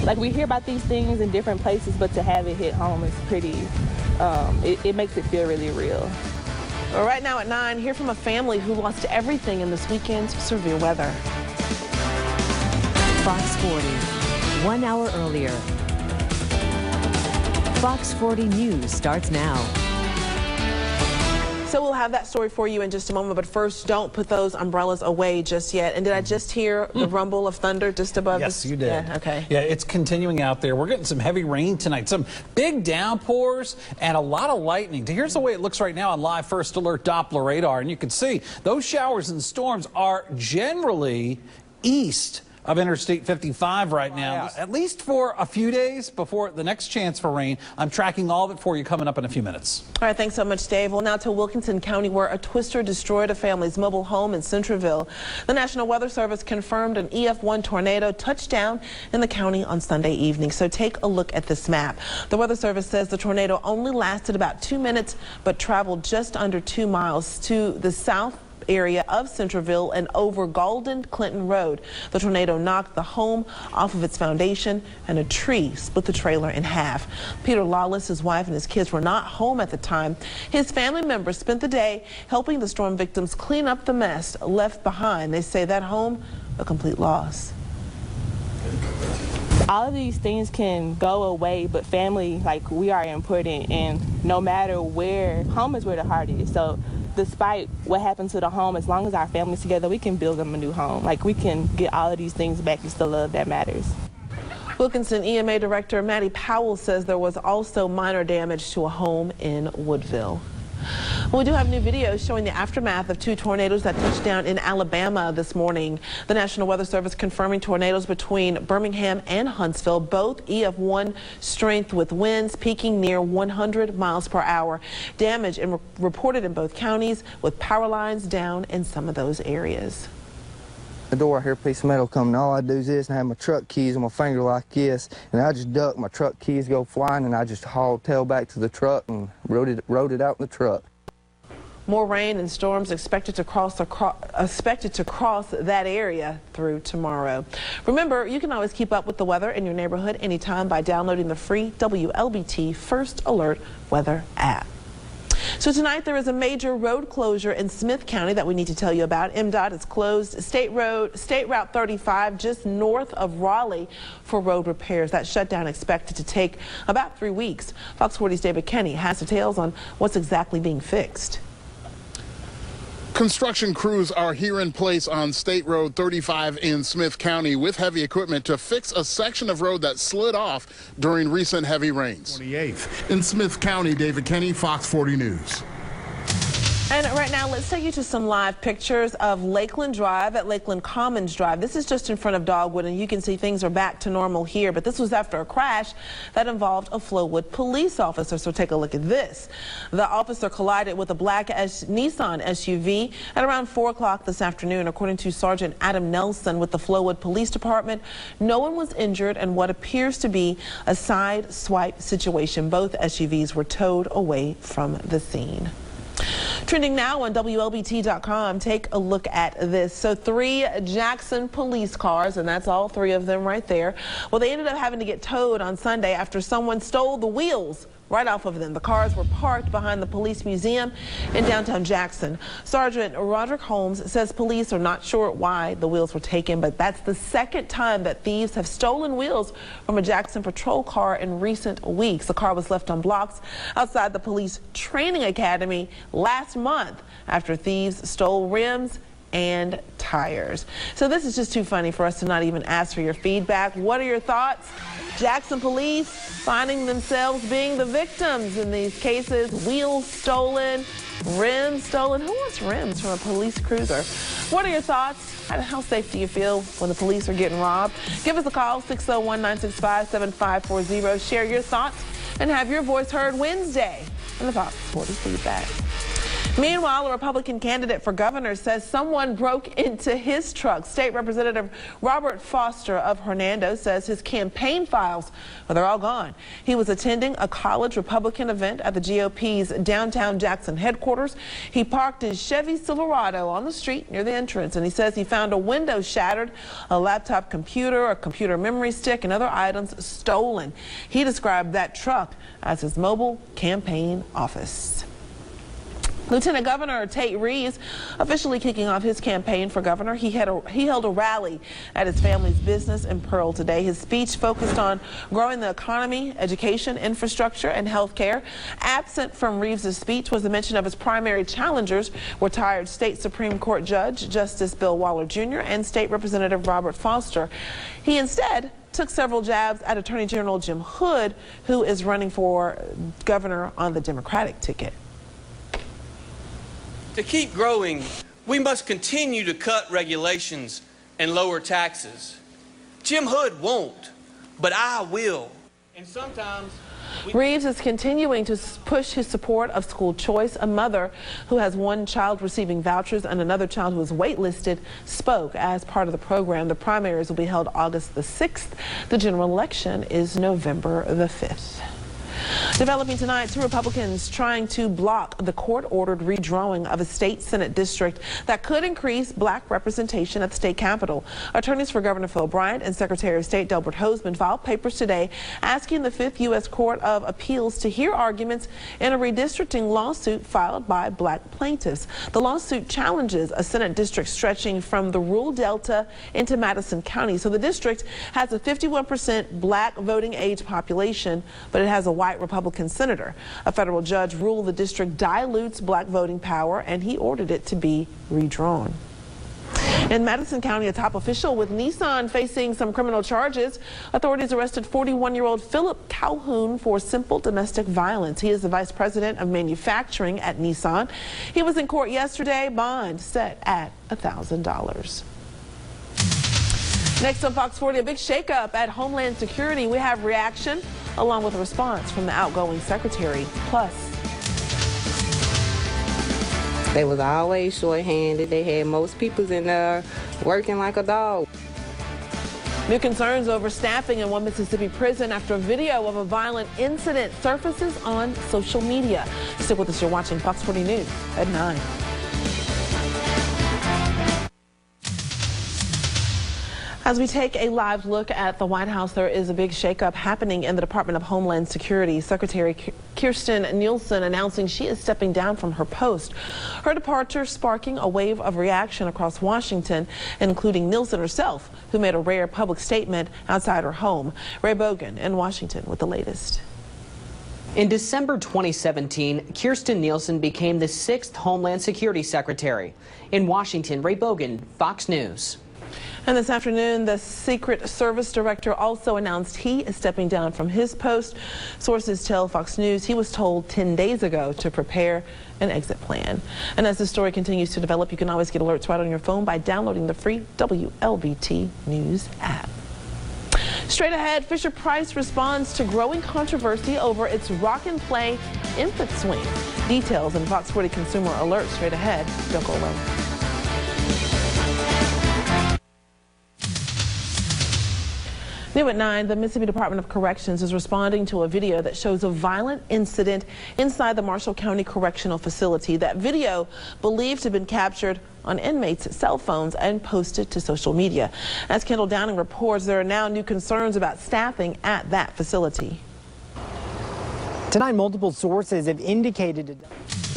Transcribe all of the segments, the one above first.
like we hear about these things in different places, but to have it hit home is pretty, it makes it feel really real. Well, right now at 9, hear from a family who lost everything in this weekend's severe weather. Fox 40, 1 hour earlier. Fox 40 News starts now. So we'll have that story for you in just a moment, but first, don't put those umbrellas away just yet. And did I just hear the rumble of thunder just above us? Yes, you did. Yeah, okay. Yeah, it's continuing out there. We're getting some heavy rain tonight, some big downpours, and a lot of lightning. Here's the way it looks right now on live First Alert Doppler radar, and you can see those showers and storms are generally east of Interstate 55 right now, at least for a few days before the next chance for rain. I'm tracking all of it for you coming up in a few minutes. All right, thanks so much, Dave. Well, now to Wilkinson County, where a twister destroyed a family's mobile home in Centreville. The National Weather Service confirmed an EF1 tornado touched down in the county on Sunday evening. So take a look at this map. The Weather Service says the tornado only lasted about 2 minutes, but traveled just under 2 miles to the south area of Centreville and over Golden Clinton Road. The tornado knocked the home off of its foundation, and a tree split the trailer in half. Peter Lawless, his wife, and his kids were not home at the time. His family members spent the day helping the storm victims clean up the mess left behind. They say that home a complete loss. All of these things can go away, but family, like, we are important, and no matter where, home is where the heart is. So despite what happened to the home, as long as our family's together, we can build them a new home. Like, we can get all of these things back. It's the love that matters. Wilkinson EMA Director Maddie Powell says there was also minor damage to a home in Woodville. We do have new videos showing the aftermath of 2 tornadoes that touched down in Alabama this morning. The National Weather Service confirming tornadoes between Birmingham and Huntsville, both EF1 strength with winds peaking near 100 miles per hour. Damage reported in both counties with power lines down in some of those areas. The door, I hear a piece of metal coming. All I do is this and I have my truck keys on my finger like this, and I just duck, my truck keys go flying, and I just hauled tail back to the truck and rode it out in the truck. More rain and storms expected to cross that area through tomorrow. Remember, you can always keep up with the weather in your neighborhood anytime by downloading the free WLBT First Alert Weather app. So tonight there is a major road closure in Smith County that we need to tell you about. MDOT has closed State Route 35 just north of Raleigh for road repairs. That shutdown expected to take about 3 weeks. Fox 40's David Kenny has details on what's exactly being fixed. Construction crews are here in place on State Road 35 in Smith County with heavy equipment to fix a section of road that slid off during recent heavy rains. 28th in Smith County, David Kenny, Fox 40 News. And right now, let's take you to some live pictures of Lakeland Drive at Lakeland Commons Drive. This is just in front of Dogwood, and you can see things are back to normal here. But this was after a crash that involved a Flowood police officer. So take a look at this. The officer collided with a black Nissan SUV at around 4 o'clock this afternoon. According to Sergeant Adam Nelson with the Flowood Police Department, no one was injured in what appears to be a side swipe situation. Both SUVs were towed away from the scene. Trending now on WLBT.com, take a look at this. So 3 Jackson police cars, and that's all 3 of them right there. Well, they ended up having to get towed on Sunday after someone stole the wheels right off of them. The cars were parked behind the police museum in downtown Jackson. Sergeant Roderick Holmes says police are not sure why the wheels were taken, but that's the second time that thieves have stolen wheels from a Jackson patrol car in recent weeks. The car was left on blocks outside the police training academy last month after thieves stole rims and tires. So this is just too funny for us to not even ask for your feedback. What are your thoughts? Jackson police finding themselves being the victims in these cases. Wheels stolen, rims stolen. Who wants rims from a police cruiser? What are your thoughts? How safe do you feel when the police are getting robbed? Give us a call, 601-965-7540. Share your thoughts and have your voice heard Wednesday on the Fox 40 Feedback. Meanwhile, a Republican candidate for governor says someone broke into his truck. State Representative Robert Foster of Hernando says his campaign files, well, they're all gone. He was attending a college Republican event at the GOP's downtown Jackson headquarters. He parked his Chevy Silverado on the street near the entrance, and he says he found a window shattered, a laptop computer, a computer memory stick, and other items stolen. He described that truck as his mobile campaign office. Lieutenant Governor Tate Reeves officially kicking off his campaign for governor. He held a rally at his family's business in Pearl today. His speech focused on growing the economy, education, infrastructure, and health care. Absent from Reeves' speech was the mention of his primary challengers, retired State Supreme Court Judge Justice Bill Waller Jr. and State Representative Robert Foster. He instead took several jabs at Attorney General Jim Hood, who is running for governor on the Democratic ticket. To keep growing, we must continue to cut regulations and lower taxes. Jim Hood won't, but I will. And sometimes Reeves is continuing to push his support of school choice. A mother who has one child receiving vouchers and another child who is waitlisted spoke as part of the program. The primaries will be held August the 6th. The general election is November the 5th. Developing tonight, 2 Republicans trying to block the court-ordered redrawing of a state Senate district that could increase black representation at the state capitol. Attorneys for Governor Phil Bryant and Secretary of State Delbert Hosemann filed papers today asking the 5th U.S. Court of Appeals to hear arguments in a redistricting lawsuit filed by black plaintiffs. The lawsuit challenges a Senate district stretching from the rural Delta into Madison County. So the district has a 51% black voting age population, but it has a white Republican senator. A federal judge ruled the district dilutes black voting power, and he ordered it to be redrawn. In Madison County, a top official with Nissan facing some criminal charges. Authorities arrested 41-year-old Philip Calhoun for simple domestic violence. He is the vice president of manufacturing at Nissan. He was in court yesterday, bond set at $1,000. Next on Fox 40, a big shakeup at Homeland Security. We have reaction along with a response from the outgoing secretary. Plus, they was always short-handed. They had most people in there working like a dog. new concerns over staffing in one Mississippi prison after a video of a violent incident surfaces on social media. Stick with us. You're watching Fox 40 News at 9. As we take a live look at the White House, there is a big shakeup happening in the Department of Homeland Security. Secretary Kirstjen Nielsen announcing she is stepping down from her post. Her departure sparking a wave of reaction across Washington, including Nielsen herself, who made a rare public statement outside her home. Ray Bogan in Washington with the latest. In December 2017, Kirstjen Nielsen became the 6th Homeland Security Secretary. In Washington, Ray Bogan, Fox News. And this afternoon, the Secret Service Director also announced he is stepping down from his post. Sources tell Fox News he was told 10 days ago to prepare an exit plan. And as this story continues to develop, you can always get alerts right on your phone by downloading the free WLBT News app. Straight ahead, Fisher-Price responds to growing controversy over its rock and play infant swing. Details in Fox 40 Consumer Alert straight ahead. Don't go away. New at 9, the Mississippi Department of Corrections is responding to a video that shows a violent incident inside the Marshall County Correctional Facility. That video believed to have been captured on inmates' cell phones and posted to social media. As Kendall Downing reports, there are now new concerns about staffing at that facility. Tonight, multiple sources have indicated.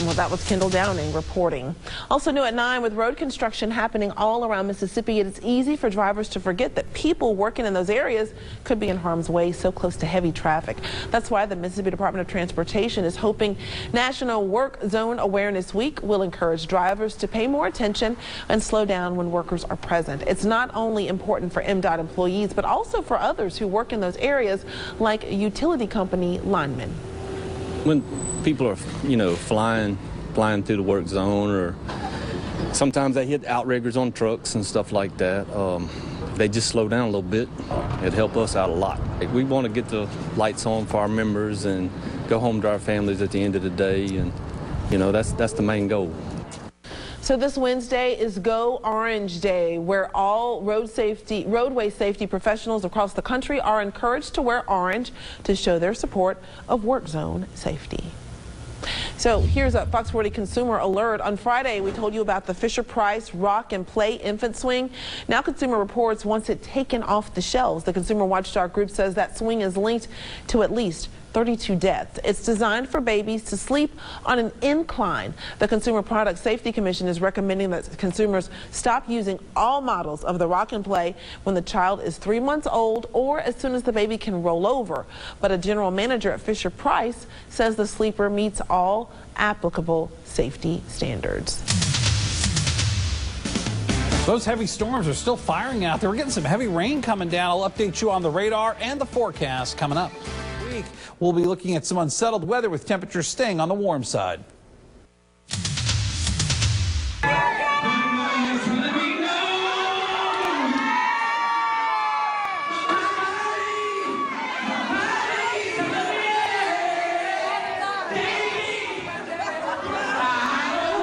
Well, that was Kendall Downing reporting. Also new at 9, with road construction happening all around Mississippi, it is easy for drivers to forget that people working in those areas could be in harm's way so close to heavy traffic. That's why the Mississippi Department of Transportation is hoping National Work Zone Awareness Week will encourage drivers to pay more attention and slow down when workers are present. It's not only important for MDOT employees, but also for others who work in those areas, like utility company linemen. When people are, flying through the work zone, or sometimes they hit outriggers on trucks and stuff like that, they just slow down a little bit. It'd help us out a lot. We want to get the lights on for our members and go home to our families at the end of the day and You know, that's the main goal. So this Wednesday is Go Orange Day, where all roadway safety professionals across the country are encouraged to wear orange to show their support of work zone safety. So here's a Fox 40 consumer alert. On Friday, we told you about the Fisher-Price Rock and Play infant swing. Now Consumer Reports wants it taken off the shelves. The Consumer Watchdog Group says that swing is linked to at least 32 deaths. It's designed for babies to sleep on an incline. The Consumer Product Safety Commission is recommending that consumers stop using all models of the Rock and Play when the child is 3 months old or as soon as the baby can roll over. But a general manager at Fisher-Price says the sleeper meets all applicable safety standards. Those heavy storms are still firing out there. We're getting some heavy rain coming down. I'll update you on the radar and the forecast coming up. We'll be looking at some unsettled weather with temperatures staying on the warm side.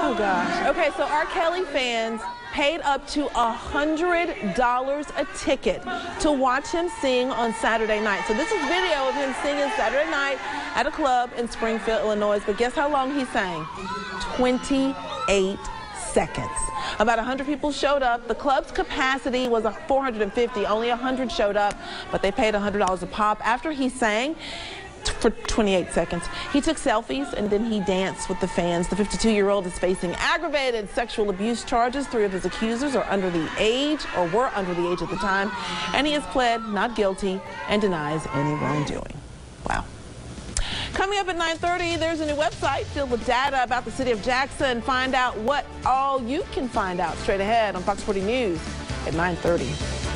Oh gosh. Okay, so R. Kelly fans paid up to $100 a ticket to watch him sing on Saturday night. So this is video of him singing Saturday night at a club in Springfield, Illinois. But guess how long he sang? 28 seconds. About 100 people showed up. The club's capacity was 450. Only 100 showed up, but they paid $100 a pop. After he sang for 28 seconds, he took selfies and then he danced with the fans. The 52-year-old is facing aggravated sexual abuse charges. 3 of his accusers are under the age or were under the age at the time, and he has pled not guilty and denies any wrongdoing. Wow. Coming up at 9:30, there's a new website filled with data about the city of Jackson. Find out what all you can find out straight ahead on Fox 40 News at 9:30.